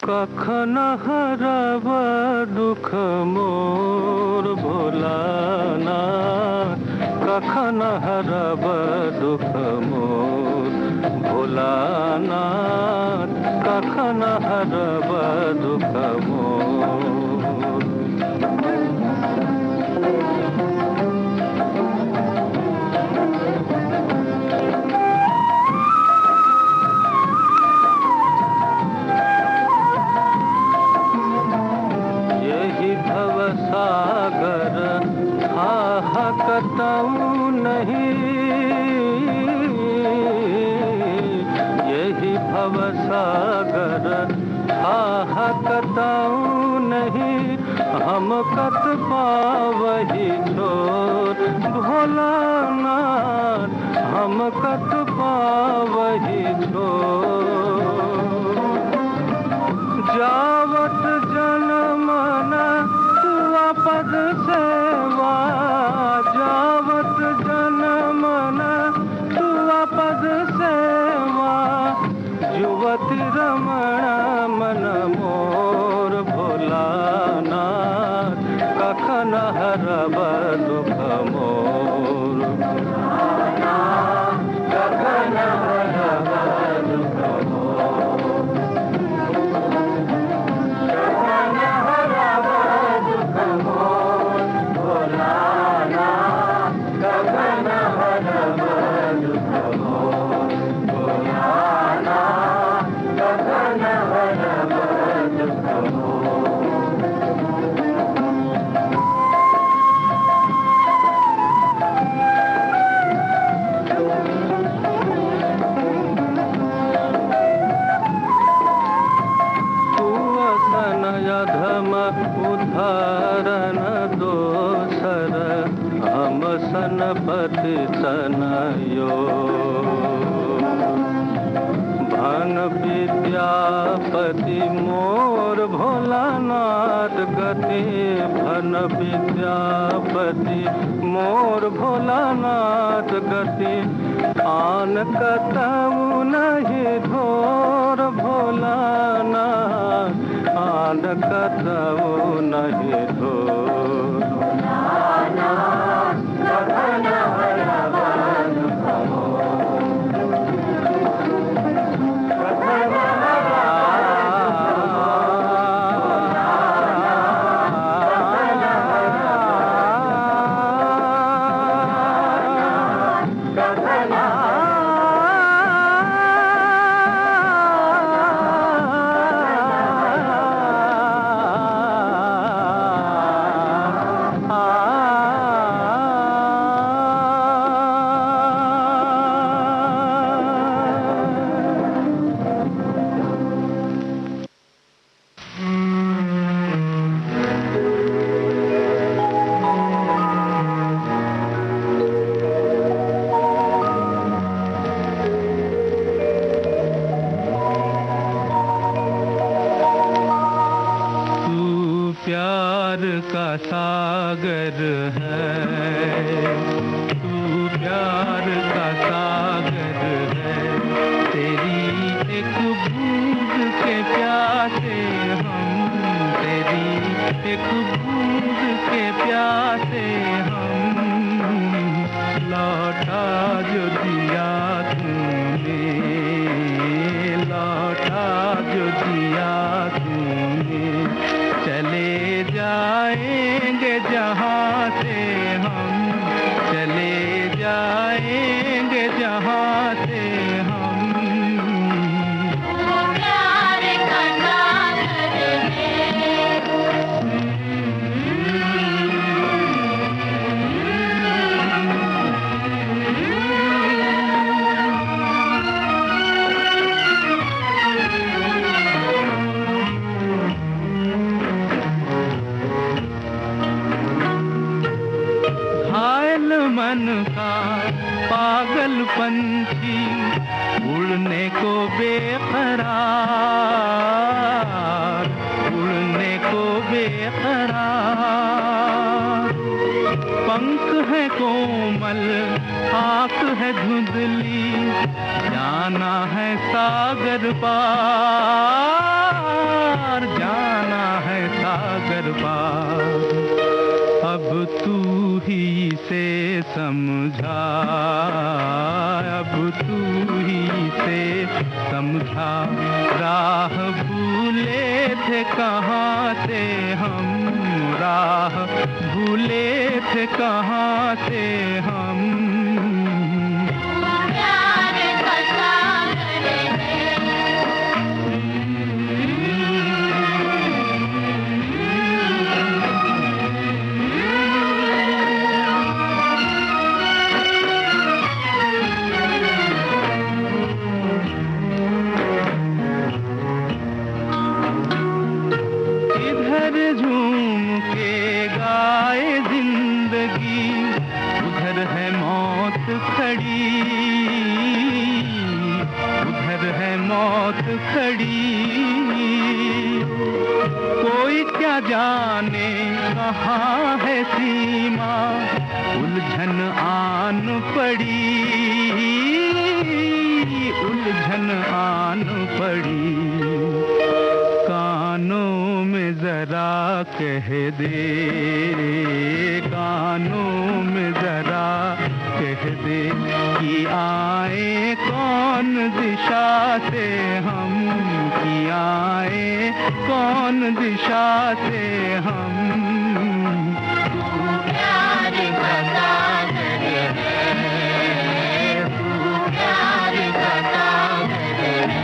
कखन हरब दुख मोर भोलानाथ, कखन हरब दुख मोर भोलानाथ, कखन हरब दुख मोर। सागर कतऊ नहीं, यही भव सागर कतऊ नहीं, हम कत पावही छोर भोलानाथ, हम कत पावही छोर। जावत जन्म पद सेवा, जावत जन्म तुआ पद सेवा, युवती रमण मन मोर भोलानाथ, कखन हरब दुख मोर, कखन हरब दुख मोर। उदाहरण दोसर हम सनपति तनयो, भन विद्यापति मोर भोलानाथ गति, भन विद्यापति मोर भोलानाथ गति, आन कतऊ नहीं धोर भोलानाथ, आन कतऊ नहीं धोर भोलानाथ, कखन हरब दुख मोर, कखन हरब सागर है, तू प्यार का सागर है, तेरी एक बूंद के प्यासे हम, तेरी एक बूंद के प्यासे हम, लौटा जो दिया तूने, लौटा जो दिया तूने, चले जाएंगे जहाँ से हम, चले जाएंगे जहाँ से हम, प्यार का सागर है। मन का पागल पंछी उड़ने को बेकरार, उड़ने को बेकरार, पंख है कोमल आँख है धुंधली, जाना है सागर पार, सागर पार। अब तू ही से समझा, अब तू ही से समझा, राह भूले थे कहाँ से हम, राह भूले थे कहाँ से हम। झूम के गाए जिंदगी, उधर है मौत खड़ी, उधर है मौत खड़ी। कोई क्या जाने कहाँ है सीमा, उलझन आन पड़ी, उलझन आन पड़ी। कानों में जरा कह दे, कानों में जरा कह दे कि आए कौन दिशा से हम, कि आए कौन दिशा से हम। तू प्यार का सागर है, तू प्यार का सागर है।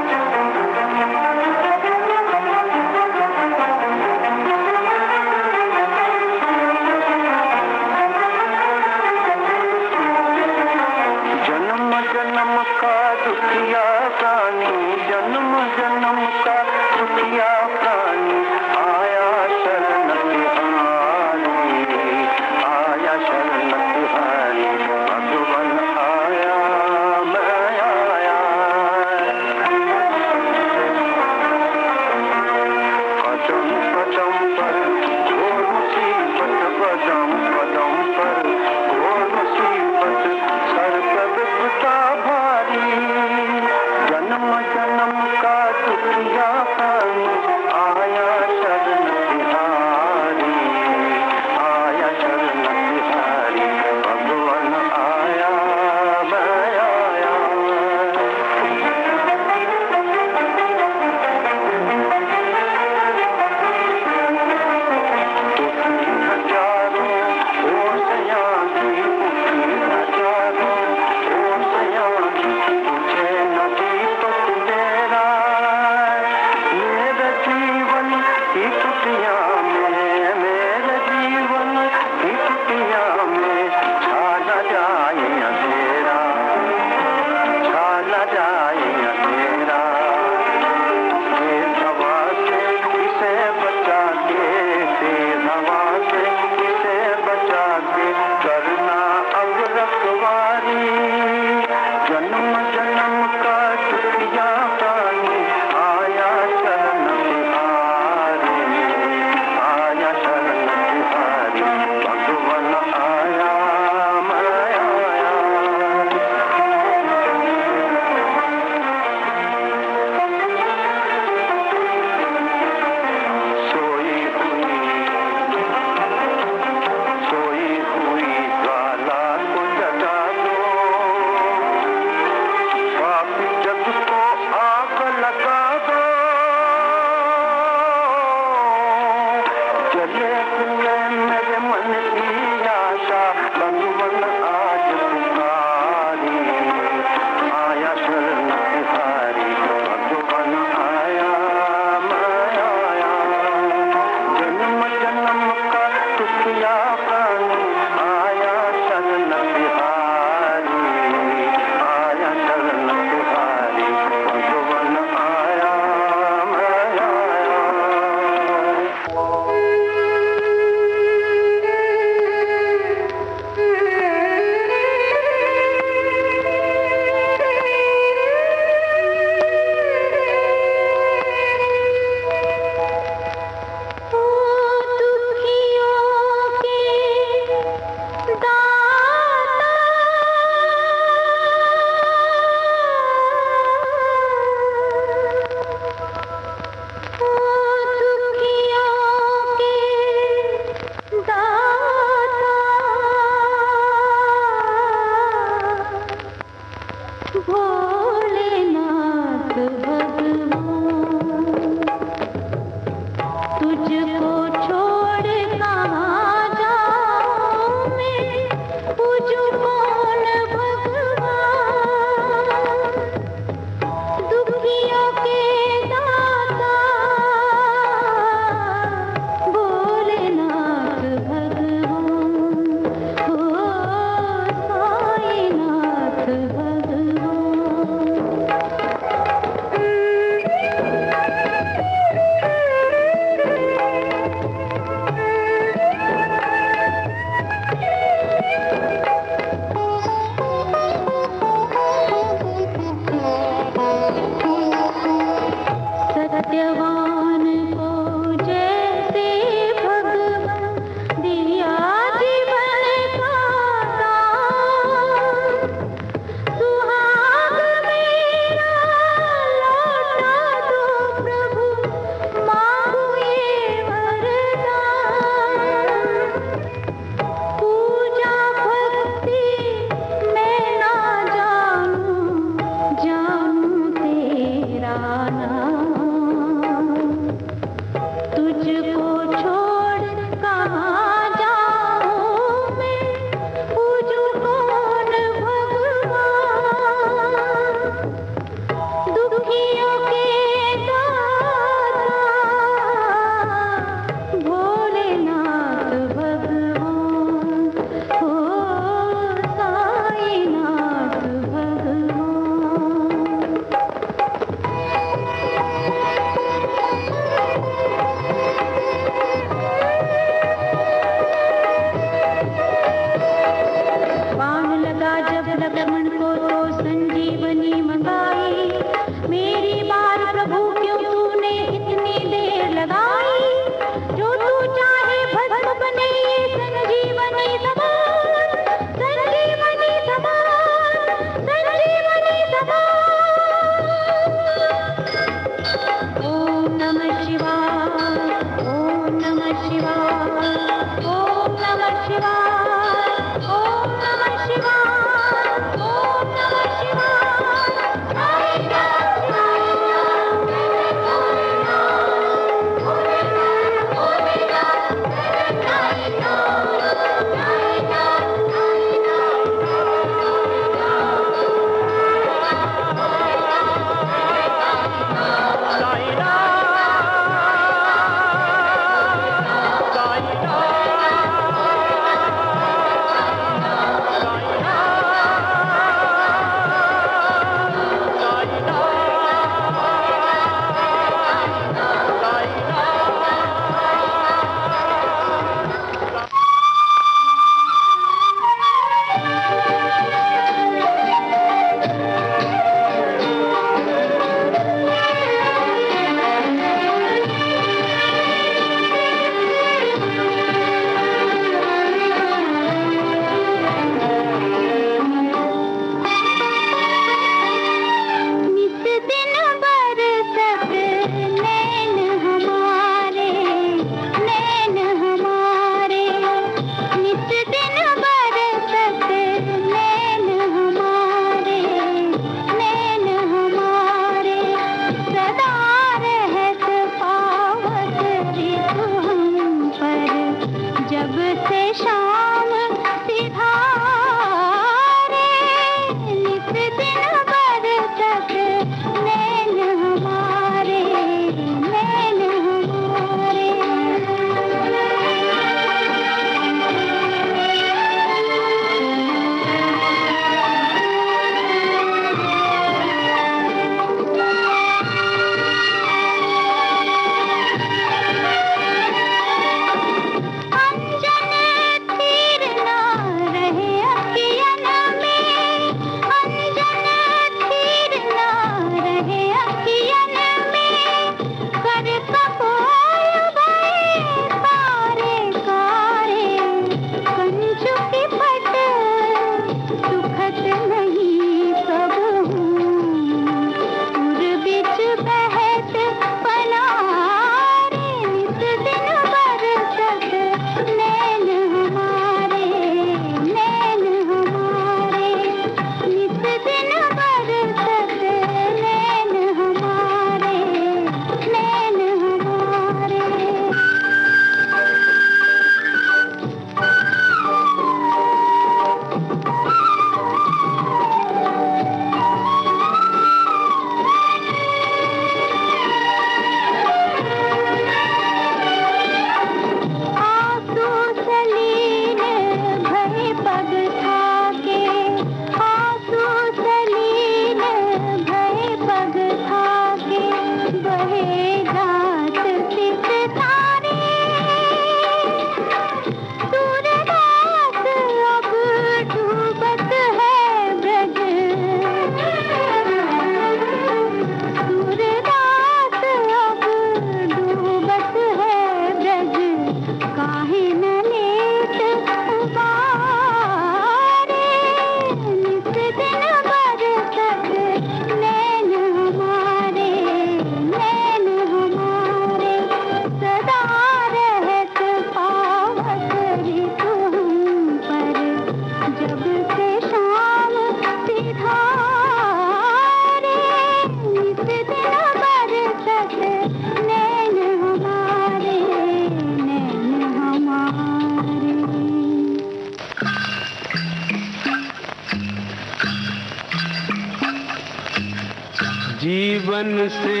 जीवन से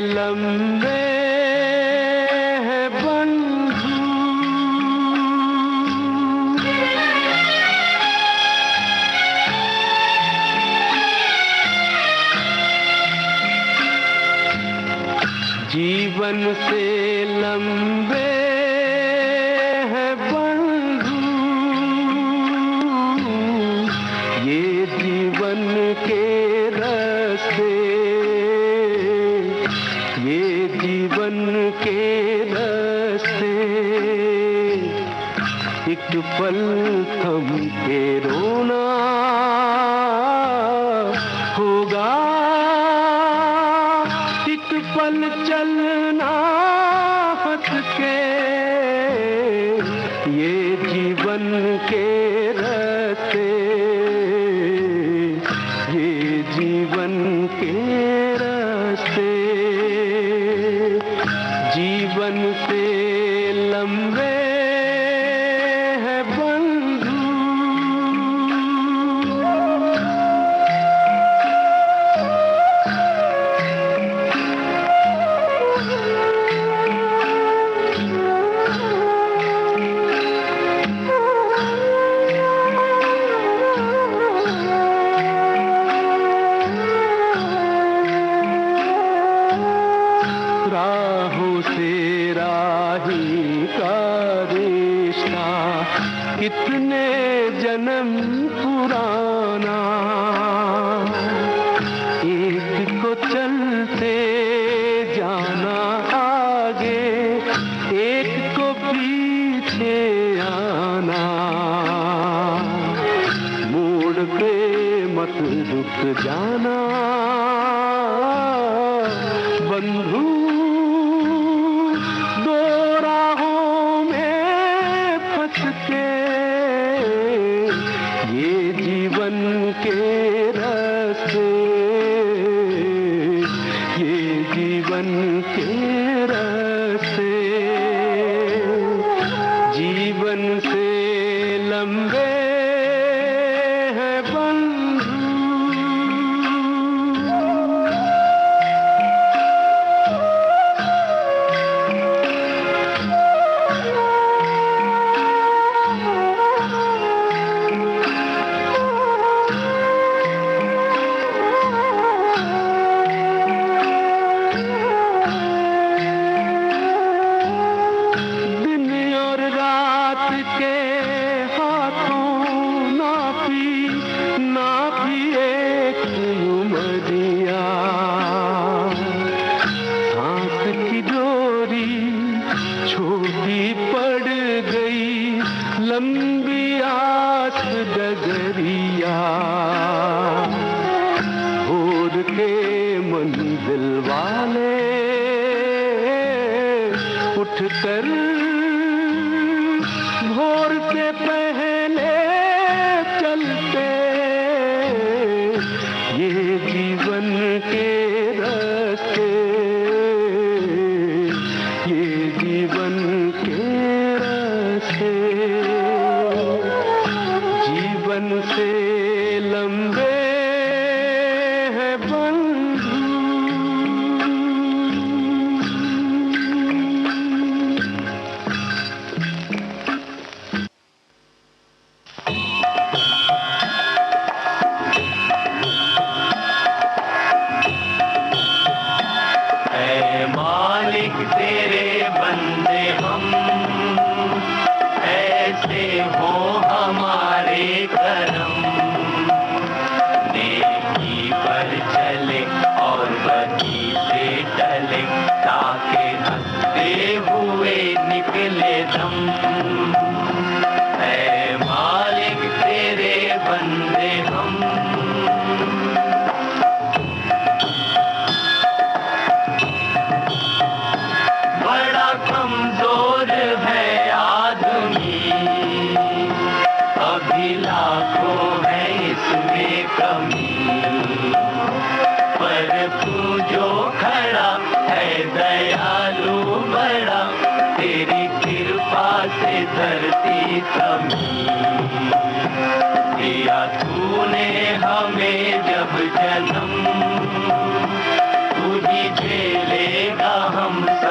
लंबे हैं बंधु, जीवन से लंबे हैं बंधु, ये जीवन के रास्ते, ये जीवन के रास्ते। एक पल थम के रोना होगा, एक पल चलना हंस के, ये जीवन के रास्ते, ये जीवन के रास्ते। जीवन से लंबे हैं बंधु, राहों से राही का रिश्ता कितने जन्म पुराना, एक को चलते जाना आगे, एक को पीछे आना। मोड़ पे मत रुक जाना बंधु, दो राहों में फंस के, ये जीवन के रास्ते, ये जीवन के रास्ते। जीवन से लंबे हैं बंधु, छोटी पड़ गई लंबी आस डगरिया, भोर के मंजिल वाले उठकर भोर से पहले चलते, ये जीवन के रास्ते, ये जीवन के रास्ते। जीवन से लंबे हैं बंधु, तेरे बंदे हम, ऐसे हो हमारे करम, नेकी पर चले और बदी से टले, ताकि हंसते हुए निकले दम। ऐ मालिक तेरे बंदे हम, कमजोर है आदमी, अभी लाखों है इसमें कमी, पर तू जो खड़ा है दयालु बड़ा, तेरी कृपा से धरती थमी। दिया तूने हमें जब जन्म,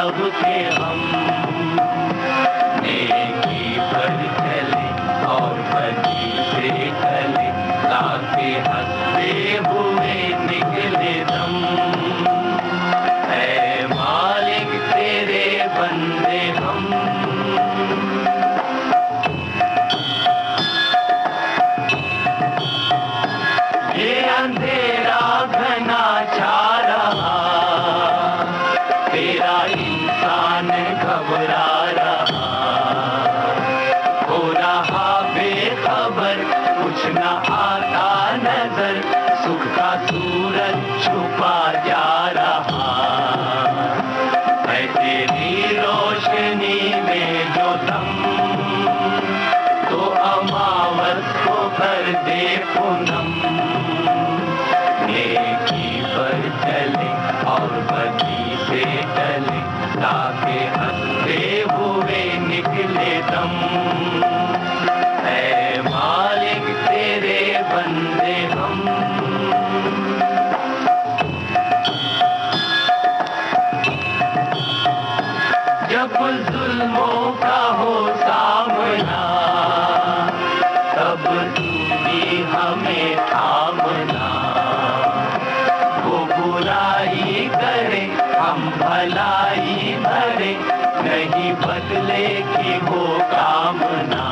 सबके हम नेकी पर चले और बदी से टले ताकि हंसते हुए निकले दम ऐ मालिक तेरे बंदे हम ये अंधेरा घना छा रहा तेरा इंसान घबरा रहा हो रहा बेखबर कुछ न आता नजर सुख का सूरज छुपा जा रहा है तेरी रोशनी में जो दम तो अमावस को कर दे पूनम नेकी पर चले और बदी से टले ताकि हंसते हुए निकले दम ऐ मालिक तेरे बंदे हम जब जुल्मों का हो सामना तब तू भी हमें थामना वो बुराई करे हम भलाई भरे नहीं बदले की वो कामना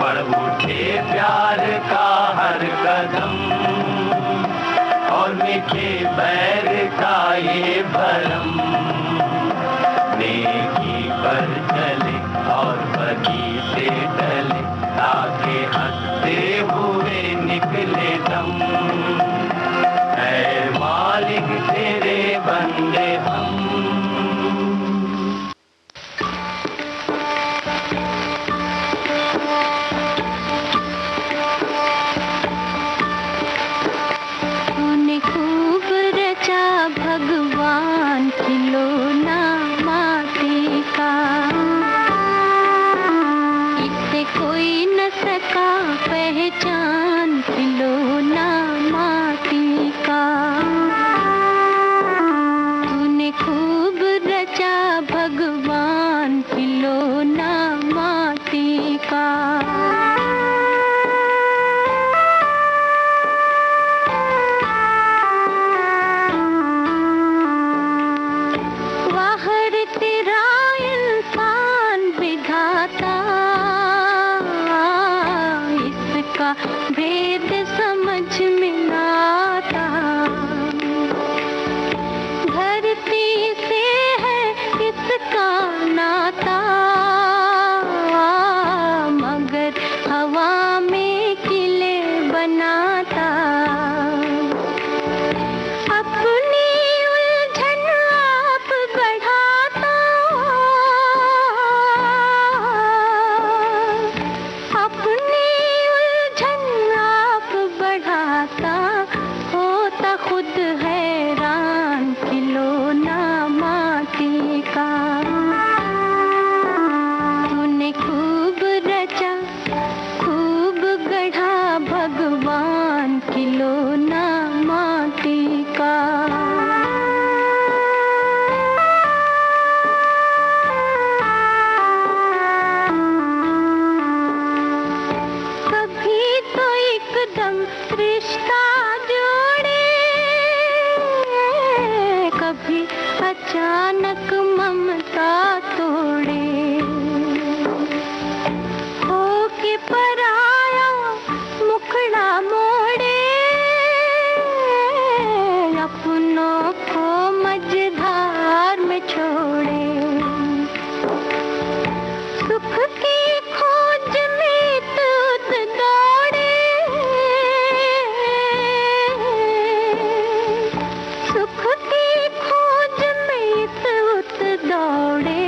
बढ़ उठे प्यार का हर कदम और मीठे बैर का ये भरम नेकी पर चले और बदी से टले ताकि हंसते हुए निकले दम ऐ मालिक तेरे बंदे हम तूने खूब रचा भगवान खिलौना माटी का इससे कोई न सका पहचान खिलौना माटी का तूने खूब रचा भगवान खिलौना माटी का भेद समझ में आता धरती से है इसका नाता मगर हवा में किले बनाता अपनी उलझन आप बढ़ाता अपनी होता खुद हैरान खिलौना माटी का तूने खूब रचा खूब गढ़ा भगवान खिलौना माटी का रिश्ता जोड़े कभी अचानक ममता तोड़े हो के पराया मुखड़ा मोड़े अपनों को मझधार में छोड़े सुख की खोज में तूत दौड़े दौड़े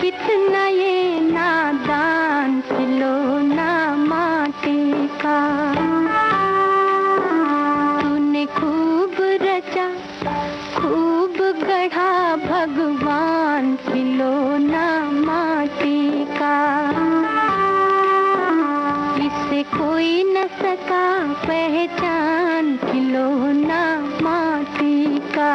कितना ये नादान खिलौना माटी का तूने खूब रचा खूब गढ़ा भगवान खिलौना माटी का इसे कोई न सका पहचान खिलौना माटी का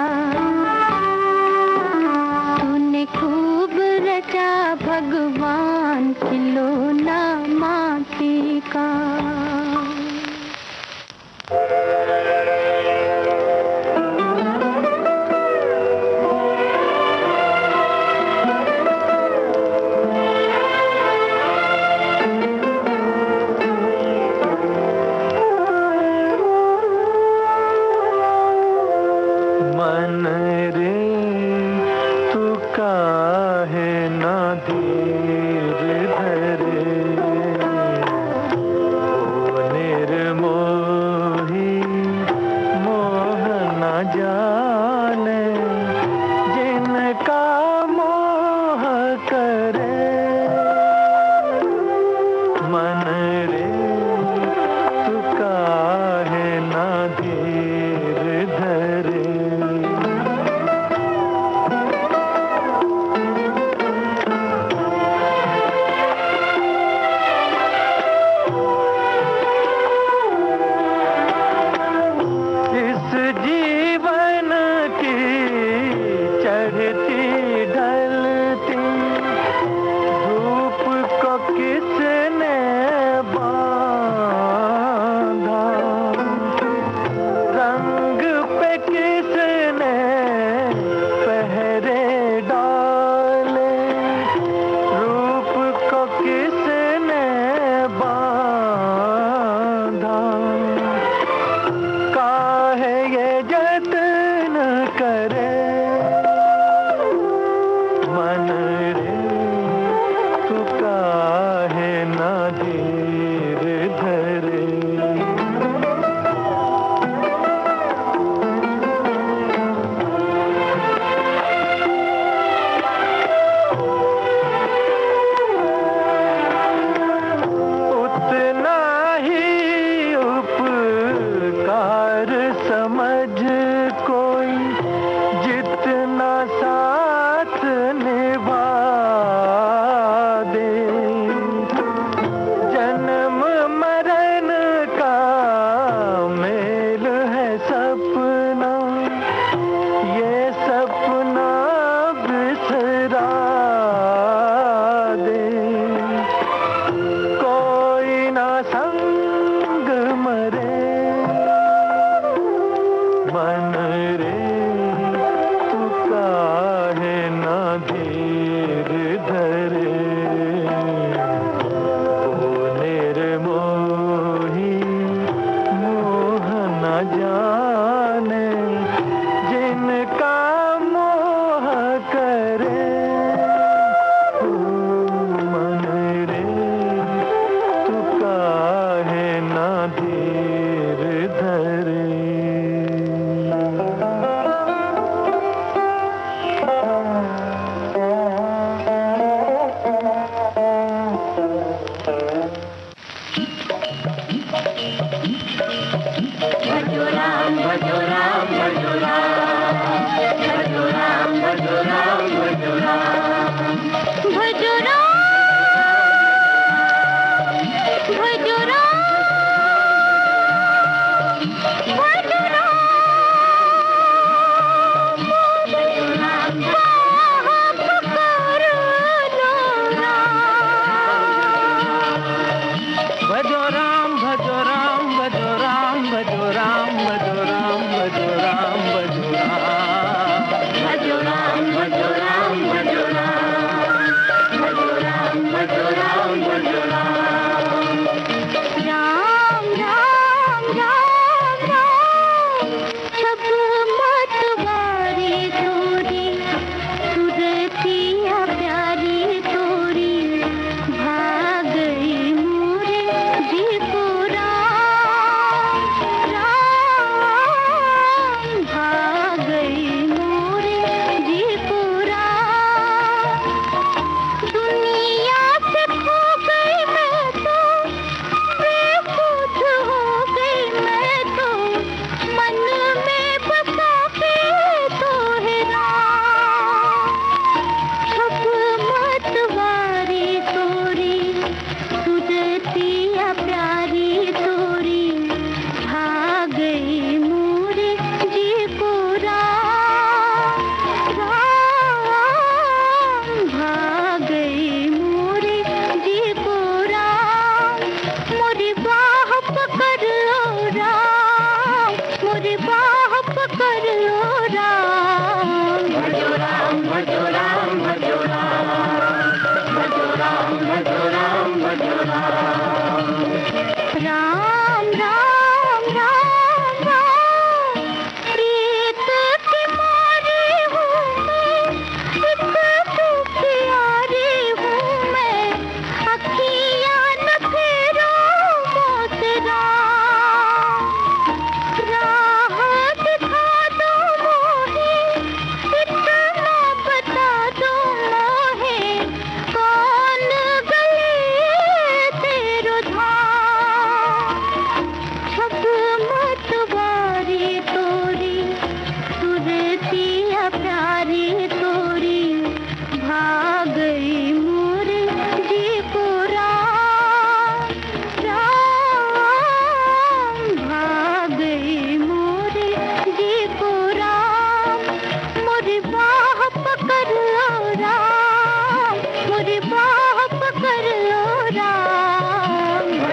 गई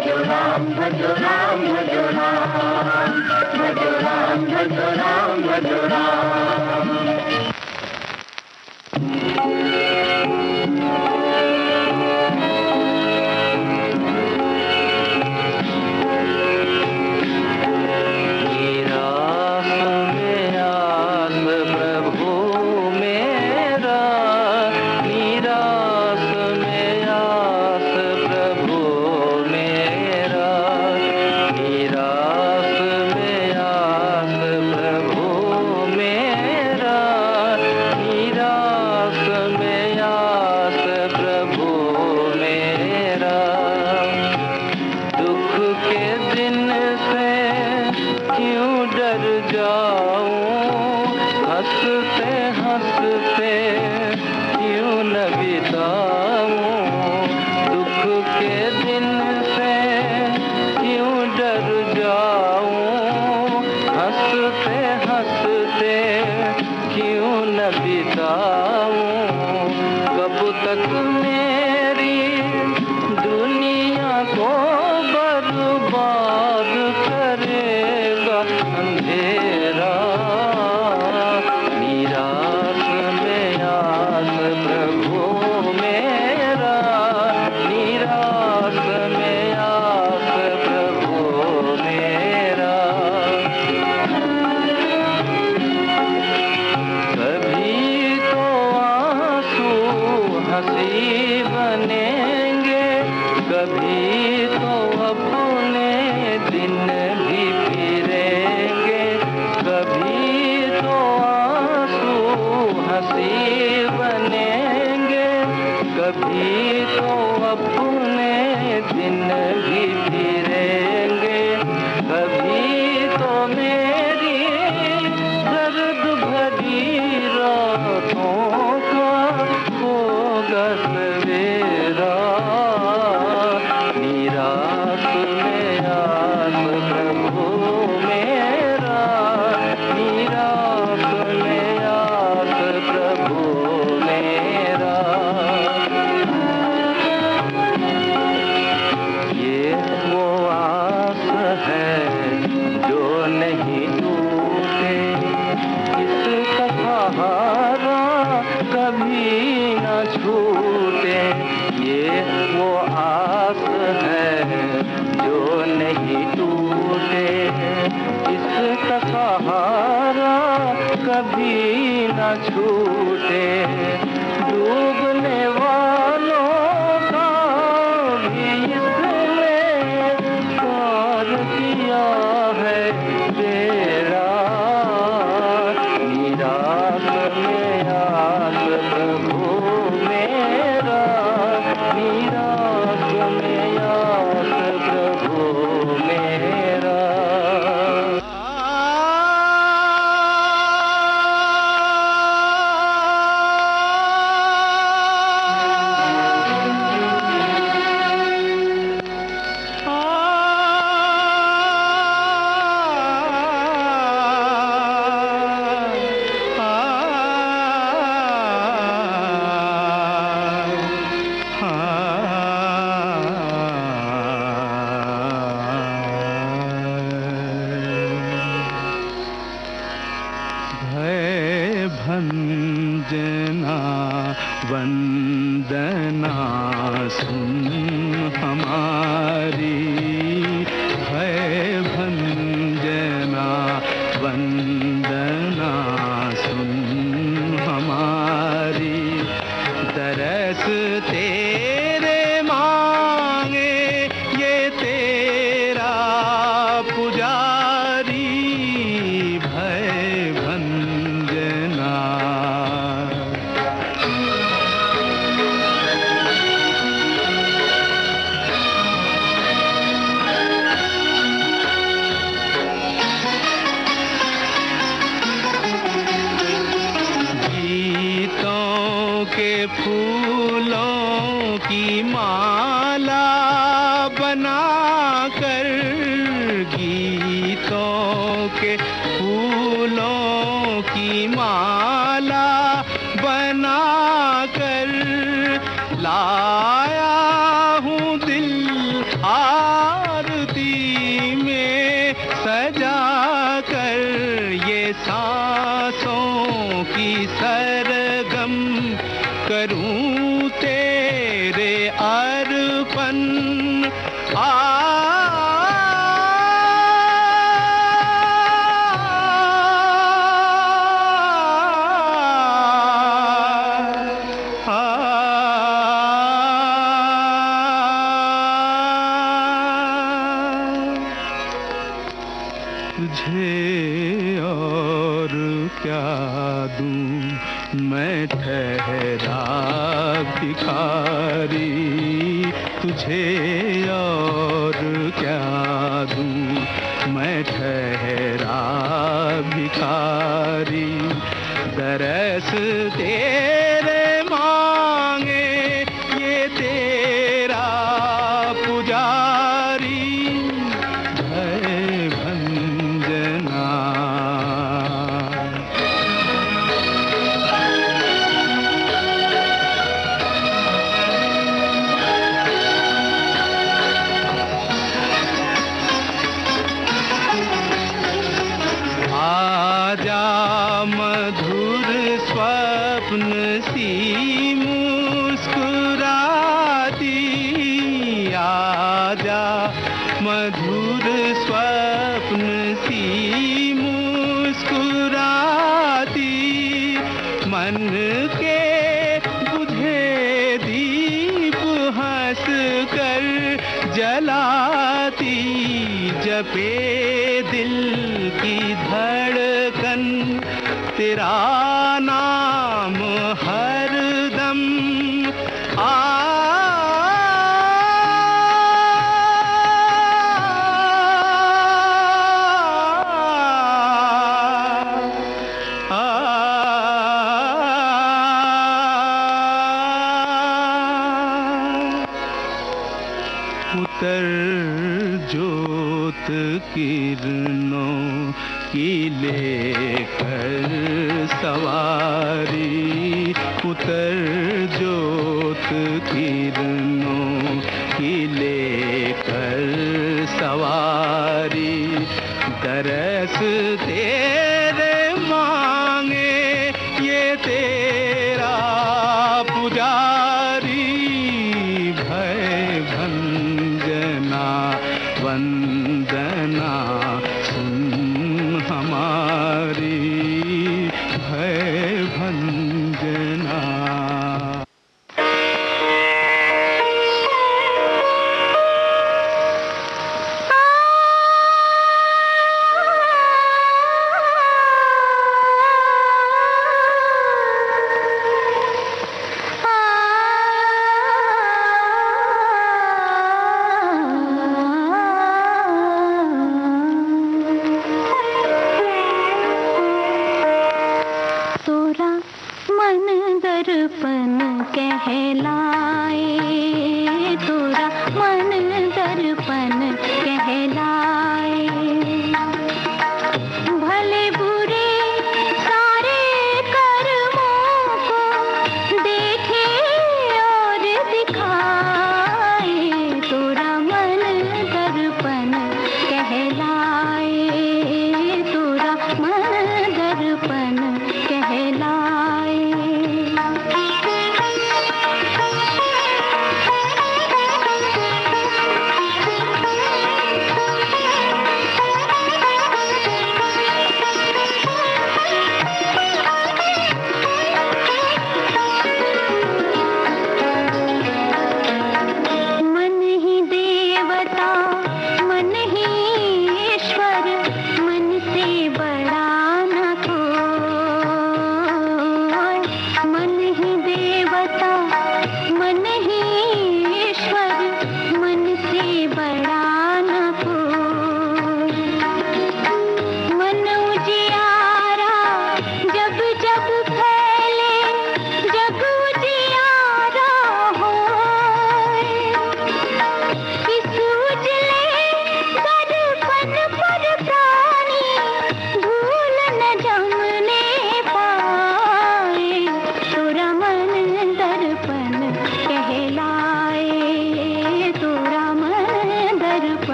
भजो राम भजो राम भजो राम भजो राम भजो राम भजो राम। लाया हूँ दिल आ शादी में सजा कर ये सांसों की सरगम करूं तेरे अर्पण। तुझे और क्या दूं मैं ठहरा भिखारी, तुझे और क्या दूं मैं ठहरा भिखारी। दरस तेरे मांगे ये तेरा पुजारी, भय भंजना। आजा मधुर स्वप्न सी मुस्कुराती, आजा मधुर स्वप्न सी मुस्कुराती। मन के बुझे दीप हंस कर जलाती, जपे दिल की धड़कन तेरा नाम हरदम। उतर ज्योत किरणों की लेकर सवारी, उतर ज्योत किरणों की लेकर सवारी। दरस तेरे मांगे ये तेरा पुजारी, भय भंजना वंदना सुन हमारी, भय भंजना।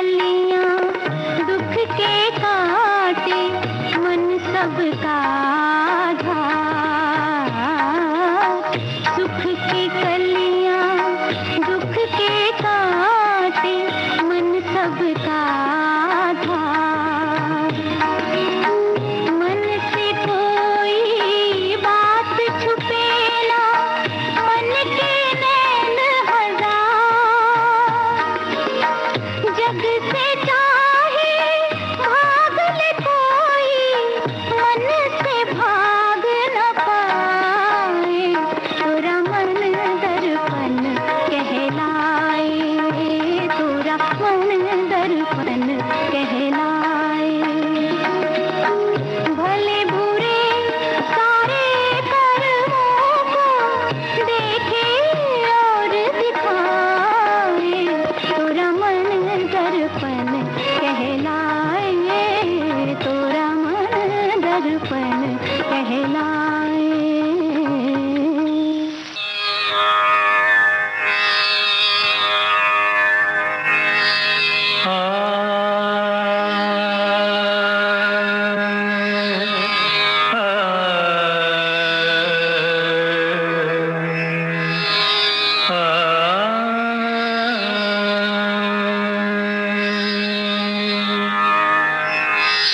कलियां दुख के काटे मन सबका आधार। सुख की कलियां दुख के काटे मन सबका आधार। मन से कोई बात छुपे ना, मन के नैन हजार। जग से चाहे भाग ले कोई, मन से भाग न पाए। तोरा मन दर्पण कहलाए, तोरा मन दर्पण कहलाए। भले बुरे सारे कर्मों को देखे और दिखाए। तोरा मन दर्पण कहलाए, तोरा मन दर्पण कहलाए।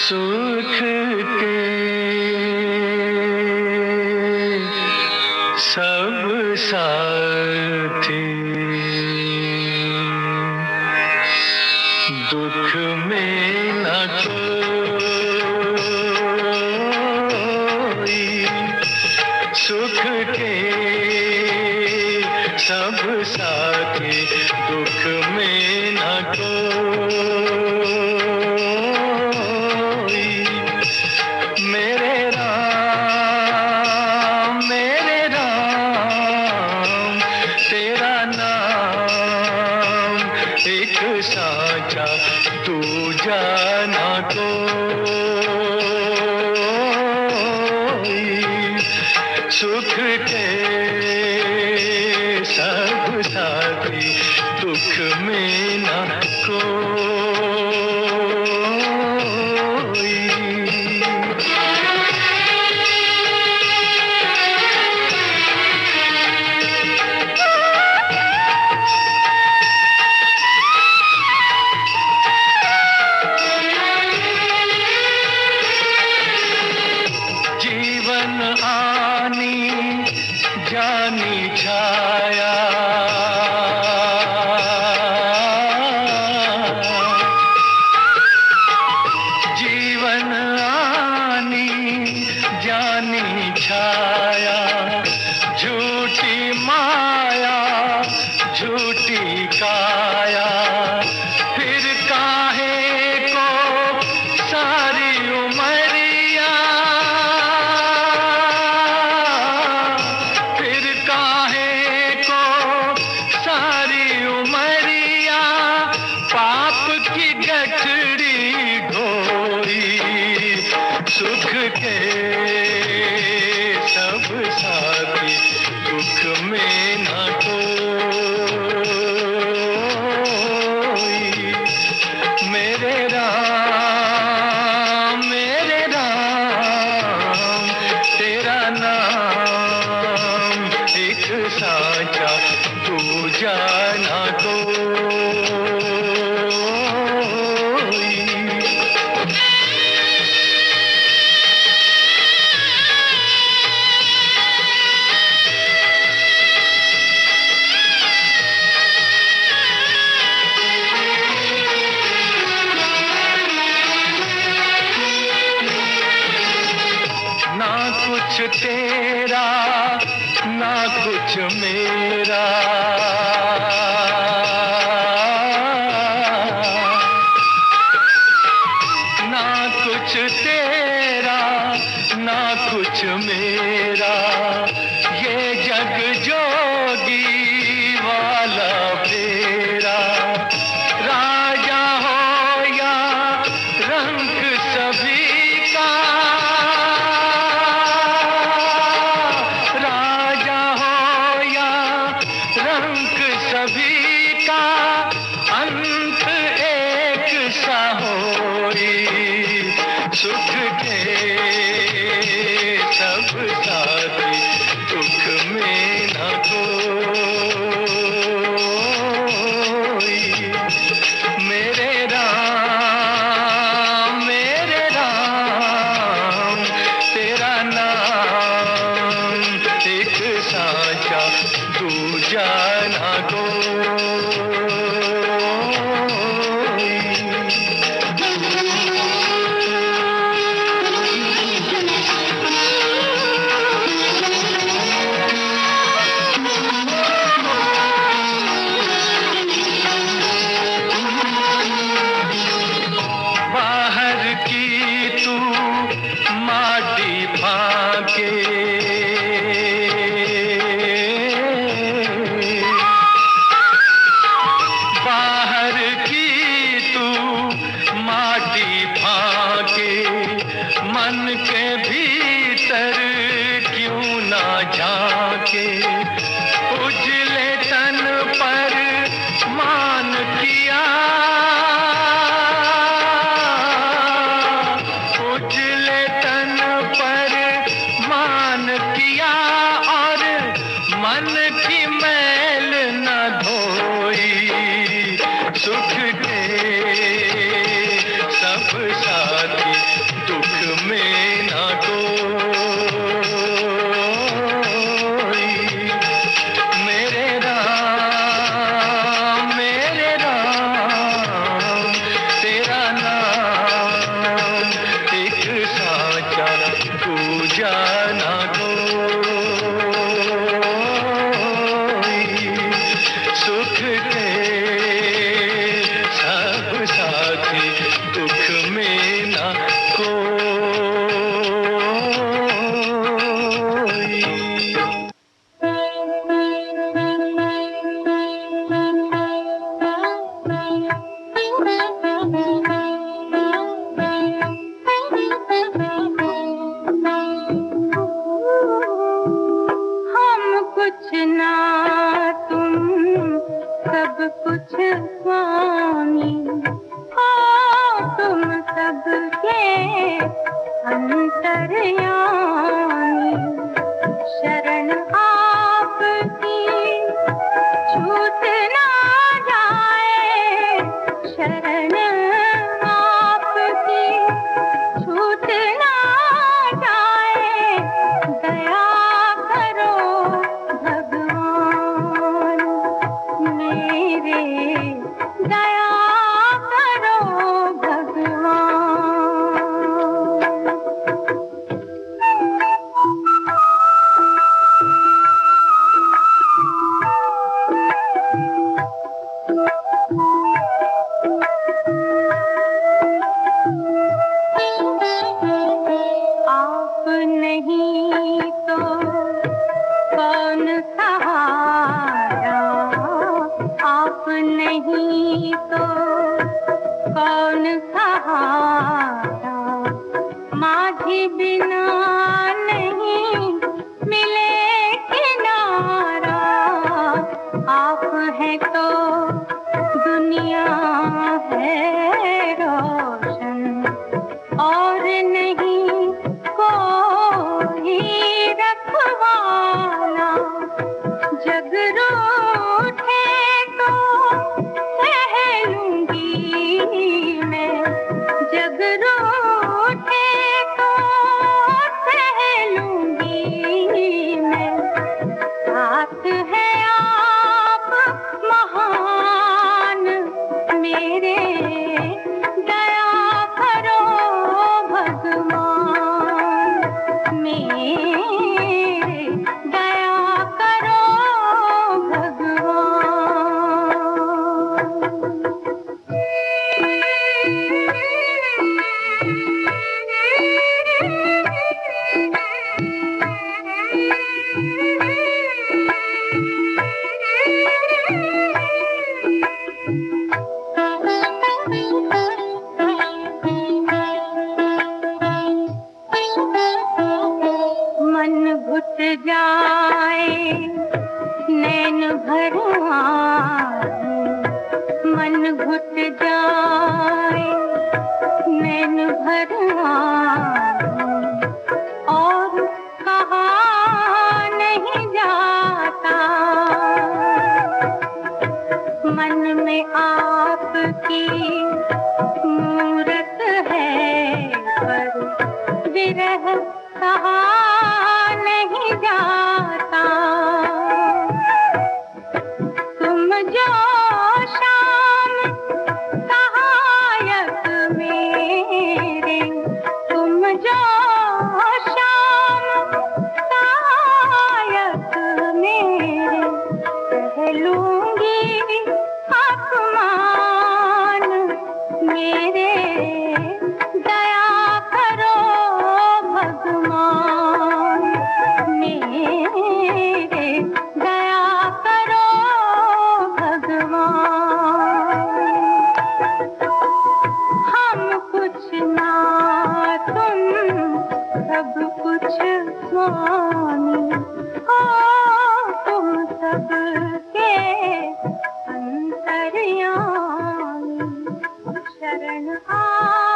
सुख के सब साथी दुख में न कोई। सुख के सब साथी दुख में न कोई। मेरे राम तेरा नाम एक साचा तू जाना कोई। सुख के सब साथी दुख में न कोई। जीवन आनी जानी छाया, जीवन आनी जानी छाया। झूठी माया झूठी काया, फिर काहे को सारी उमरिया। फिर काहे को सारी उमरिया, पाप की गठड़ी ढोई। सुख के सब साथी दुख में न कोई। मेरे राम तेरा नाम एक साचा तू जाना कोई। ना कुछ तेरा ना कुछ मेरा, ना कुछ तेरा ना कुछ मेरा। ये जग जोगी वाला फेरा, राजा हो या रंग सभी का। राजा हो या रंग ऐसा होई सुख के सब साथी दुख में न कोई। मेरे राम तेरा नाम एक साचा दूजा न कहा नहीं जाता। तुम जो शाम सहायक मेरे, तुम जो शाम सहायक मेरे, कह लूंगी अपमान मेरे, दया करो भगवान मेरे, दया करो भगवान। हम कुछ ना तुम सब कुछ स्वामी हो, तुम सबके अंतर्यामी, शरण आ